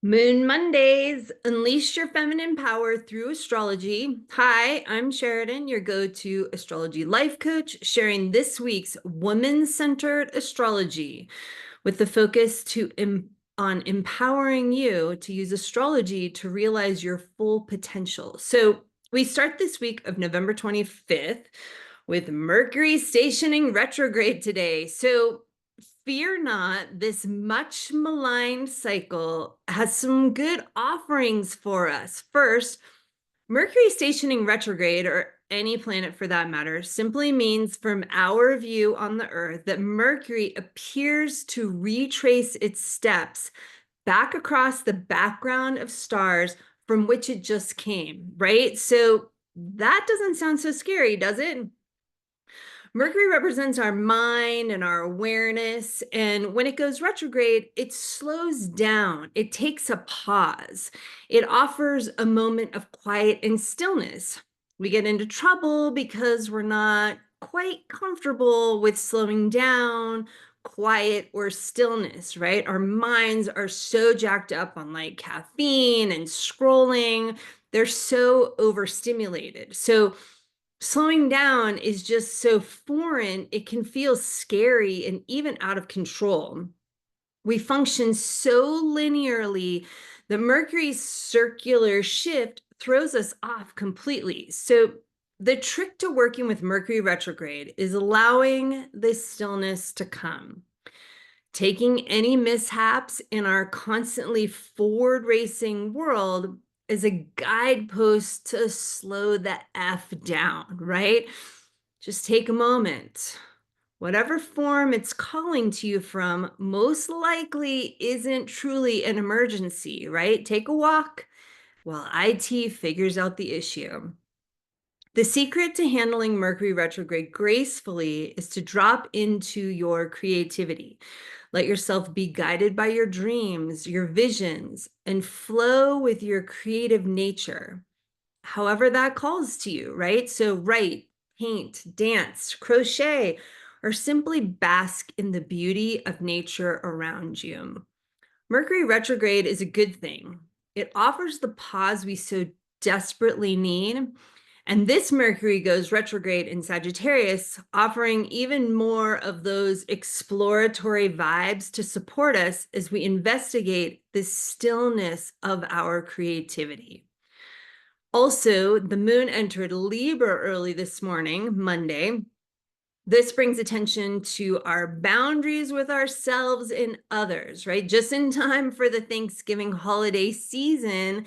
Moon Mondays, unleash your feminine power through astrology. Hi, I'm Sheridan, your go-to astrology life coach, sharing this week's woman-centered astrology with the focus on empowering you to use astrology to realize your full potential. So we start this week of November 25th with Mercury stationing retrograde today. So fear not, this much maligned cycle has some good offerings for us. First, Mercury stationing retrograde, or any planet for that matter, simply means from our view on the Earth that Mercury appears to retrace its steps back across the background of stars from which it just came, right? So that doesn't sound so scary, does it? Mercury represents our mind and our awareness. And when it goes retrograde, it slows down. It takes a pause. It offers a moment of quiet and stillness. We get into trouble because we're not quite comfortable with slowing down, quiet, or stillness, right? Our minds are so jacked up on like caffeine and scrolling. They're so overstimulated. So slowing down is just so foreign, it can feel scary and even out of control. We function so linearly that Mercury's circular shift throws us off completely. So the trick to working with Mercury retrograde is allowing the stillness to come. Taking any mishaps in our constantly forward racing world is a guidepost to slow the F down, right? Just take a moment. Whatever form it's calling to you from most likely isn't truly an emergency, right? Take a walk while IT figures out the issue. The secret to handling Mercury retrograde gracefully is to drop into your creativity. Let yourself be guided by your dreams, your visions, and flow with your creative nature, however that calls to you, right? So write, paint, dance, crochet, or simply bask in the beauty of nature around you. Mercury retrograde is a good thing. It offers the pause we so desperately need. And this Mercury goes retrograde in Sagittarius, offering even more of those exploratory vibes to support us as we investigate the stillness of our creativity. Also, the moon entered Libra early this morning, Monday. This brings attention to our boundaries with ourselves and others, right? Just in time for the Thanksgiving holiday season,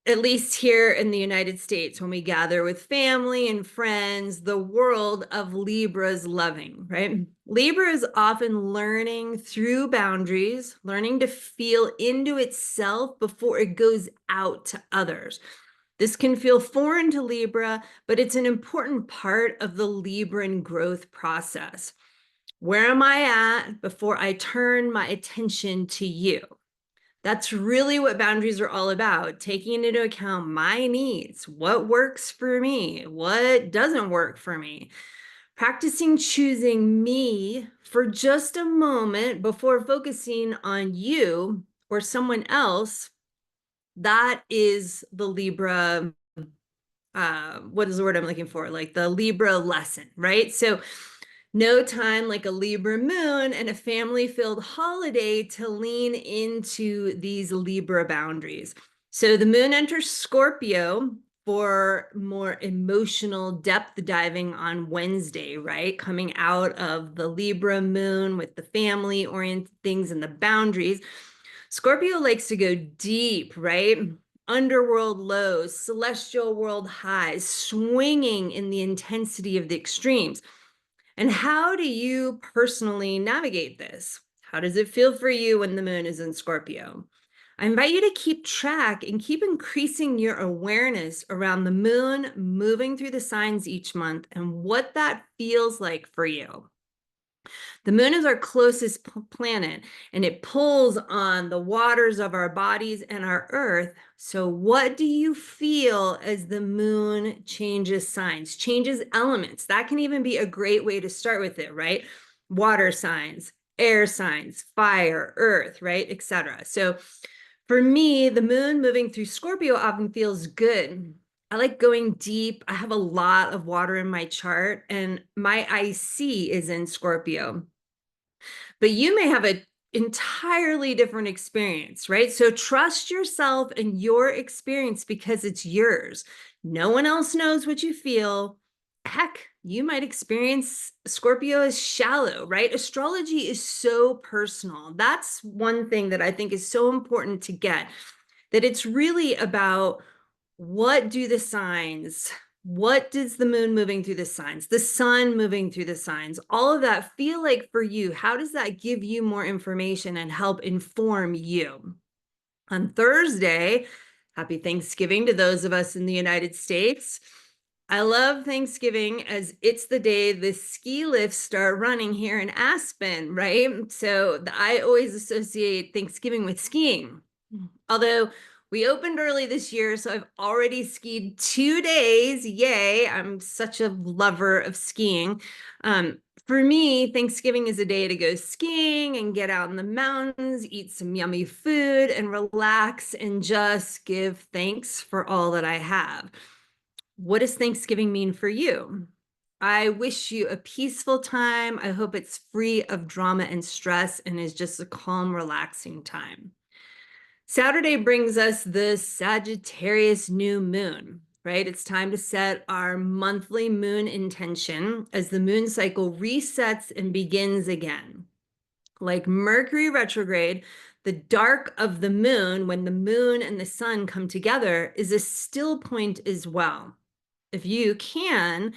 at least here in the United States, when we gather with family and friends, the world of Libra's loving, right? Libra is often learning through boundaries, learning to feel into itself before it goes out to others. This can feel foreign to Libra, but it's an important part of the Libran growth process. Where am I at before I turn my attention to you? That's really what boundaries are all about, taking into account my needs, what works for me, what doesn't work for me. Practicing choosing me for just a moment before focusing on you or someone else, that is the Libra, what is the word I'm looking for? Like the Libra lesson, right? So no time like a Libra moon and a family-filled holiday to lean into these Libra boundaries. So the moon enters Scorpio for more emotional depth diving on Wednesday, right? Coming out of the Libra moon with the family-oriented things and the boundaries. Scorpio likes to go deep, right? Underworld lows, celestial world highs, swinging in the intensity of the extremes. And how do you personally navigate this? How does it feel for you when the moon is in Scorpio? I invite you to keep track and keep increasing your awareness around the moon moving through the signs each month and what that feels like for you. The moon is our closest planet, and it pulls on the waters of our bodies and our earth. So what do you feel as the moon changes signs, changes elements? That can even be a great way to start with it, right? Water signs, air signs, fire, earth, right, etc. So For me, the moon moving through Scorpio often feels good. I like going deep. I have a lot of water in my chart, and my IC is in Scorpio. But you may have an entirely different experience, right? So trust yourself and your experience because it's yours. No one else knows what you feel. Heck, you might experience Scorpio as shallow, right? Astrology is so personal. That's one thing that I think is so important to get, that it's really about what do the signs, what does the moon moving through the signs, the sun moving through the signs, all of that feel like for you? How does that give you more information and help inform you? On Thursday, happy Thanksgiving to those of us in the United States. I love Thanksgiving as it's the day the ski lifts start running here in Aspen, right? So I always associate Thanksgiving with skiing. Although we opened early this year, so I've already skied 2 days. Yay, I'm such a lover of skiing. For me, Thanksgiving is a day to go skiing and get out in the mountains, eat some yummy food, and relax and just give thanks for all that I have. What does Thanksgiving mean for you? I wish you a peaceful time. I hope it's free of drama and stress and is just a calm, relaxing time. Saturday brings us the Sagittarius new moon, right? It's time to set our monthly moon intention as the moon cycle resets and begins again. Like Mercury retrograde, the dark of the moon, when the moon and the sun come together, is a still point as well. If you can,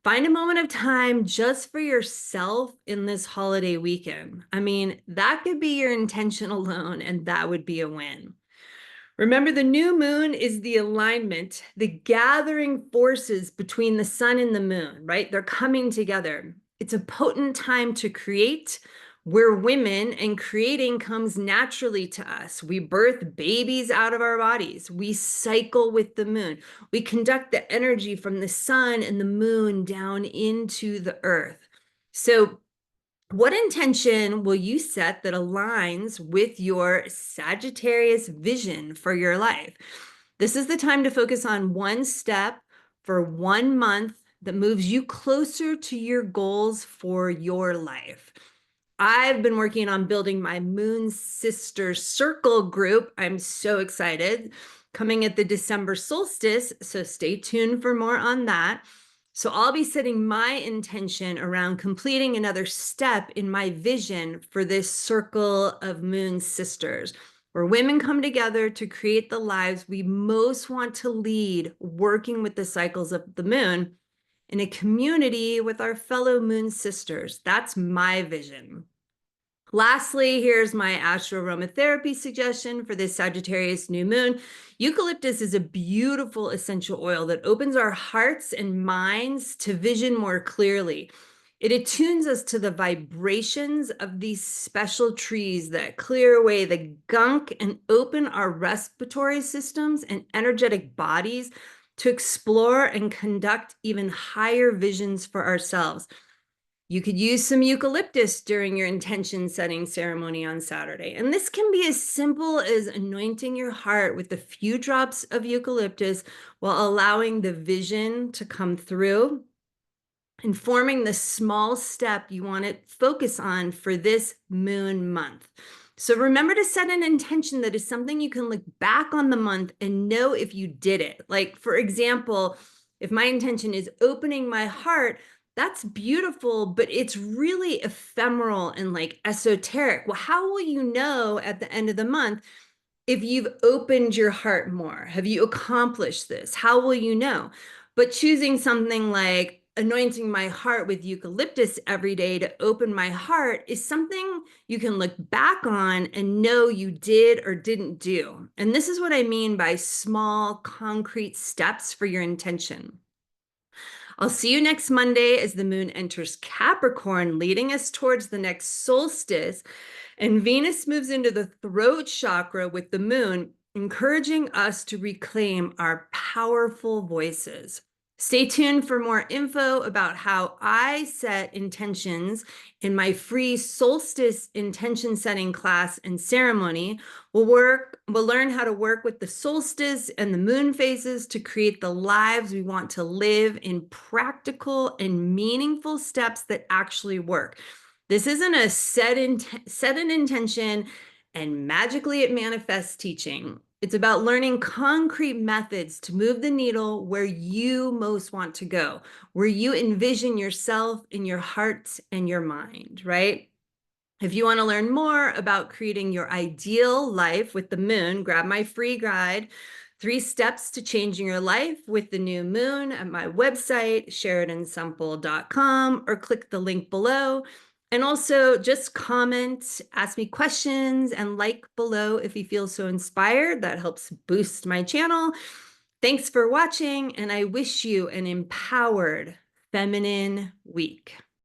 find a moment of time just for yourself in this holiday weekend. I mean, that could be your intention alone, and that would be a win. Remember, the new moon is the alignment, the gathering forces between the sun and the moon, right? They're coming together. It's a potent time to create. We're women, and creating comes naturally to us. We birth babies out of our bodies. We cycle with the moon. We conduct the energy from the sun and the moon down into the earth. So what intention will you set that aligns with your Sagittarius vision for your life? This is the time to focus on one step for 1 month that moves you closer to your goals for your life. I've been working on building my Moon Sister Circle group. I'm so excited. Coming at the December solstice, so stay tuned for more on that. So I'll be setting my intention around completing another step in my vision for this circle of Moon Sisters, where women come together to create the lives we most want to lead, working with the cycles of the moon in a community with our fellow Moon Sisters. That's my vision. Lastly, here's my astro aromatherapy suggestion for this Sagittarius new moon. Eucalyptus is a beautiful essential oil that opens our hearts and minds to vision more clearly. It attunes us to the vibrations of these special trees that clear away the gunk and open our respiratory systems and energetic bodies to explore and conduct even higher visions for ourselves. You could use some eucalyptus during your intention setting ceremony on Saturday. And this can be as simple as anointing your heart with a few drops of eucalyptus while allowing the vision to come through and forming the small step you want to focus on for this moon month. So remember to set an intention that is something you can look back on the month and know if you did it. Like, for example, if my intention is opening my heart, that's beautiful, but it's really ephemeral and like esoteric. Well, how will you know at the end of the month if you've opened your heart more? Have you accomplished this? How will you know? But choosing something like anointing my heart with eucalyptus every day to open my heart is something you can look back on and know you did or didn't do. And this is what I mean by small, concrete steps for your intention. I'll see you next Monday as the moon enters Capricorn, leading us towards the next solstice. And Venus moves into the throat chakra with the moon, encouraging us to reclaim our powerful voices. Stay tuned for more info about how I set intentions in my free solstice intention setting class and ceremony. We'll learn how to work with the solstice and the moon phases to create the lives we want to live in practical and meaningful steps that actually work. This isn't a set an intention and magically it manifests teaching. It's about learning concrete methods to move the needle where you most want to go, where you envision yourself in your heart and your mind, right? If you want to learn more about creating your ideal life with the moon, grab my free guide, 3 Steps to Changing Your Life with the New Moon at my website, SheridanSemple.com, or click the link below. And also just comment, ask me questions, and like below if you feel so inspired. That helps boost my channel. Thanks for watching, and I wish you an empowered feminine week.